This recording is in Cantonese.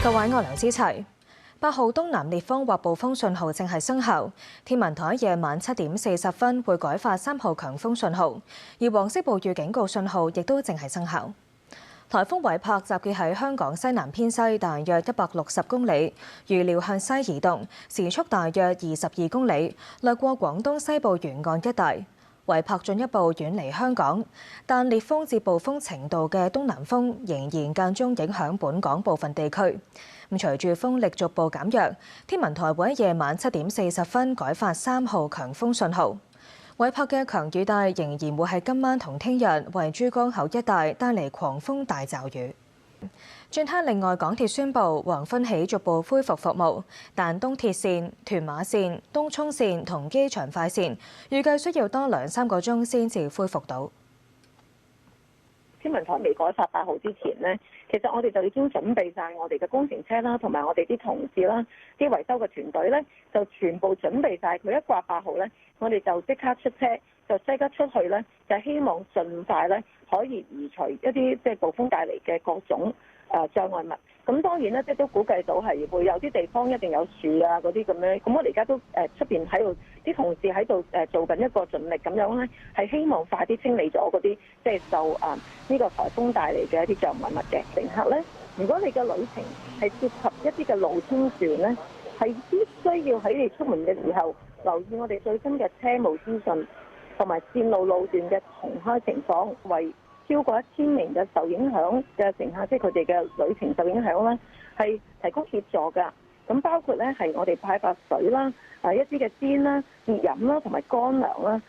各位我梁思齊，8號東南烈風或暴風信號正係生效，天文台夜晚7點40分會改發3號強風信號，而黃色暴雨警告信號亦都正係生效。颱風韋柏集結喺香港西南偏西大約160公里，預料向西移動，時速大約22公里，掠過廣東西部沿岸一帶。韋柏進一步遠離香港，但烈風至暴風程度嘅東南風仍然間中影響本港部分地區。隨住風力逐步減弱，天文台會喺夜晚7點40分改發3號強風信號。韋柏嘅強雨帶仍然會喺今晚同聽日為珠江口一帶帶嚟狂風大驟雨。轉睇另外，港鐵宣布黃昏起逐步恢復服務，但東鐵線、屯馬線、東涌線同機場快線預計需要多2-3個鐘先至恢復到。天文台未改發8號之前呢，其實我哋就已經準備晒我哋嘅工程車啦，同埋我哋啲同事啦、啲維修嘅團隊咧，就全部準備晒。佢一掛8號咧，我哋就即刻出車，就即刻出去咧，就希望盡快咧可以移除一啲即係暴風帶嚟嘅各種障礙物。咁當然咧，即係都估計到係會有啲地方一定有樹啊嗰啲咁樣。咁我哋而家都出邊喺度，啲同事喺度做緊一個盡力咁樣咧，係希望快啲清理咗嗰啲即係受呢個颱風帶嚟嘅一啲障礙物嘅乘客咧。如果你嘅旅程係涉及一啲嘅露天船咧，係必須要喺你出門嘅時候留意我哋最新嘅車務資訊同埋線路路段嘅重開情況，為超過1000名嘅受影響嘅乘客，即係佢哋嘅旅程受影響咧，係提供協助㗎。咁包括咧係我哋派發水啦、一啲嘅氈啦、熱飲啦同埋乾糧啦，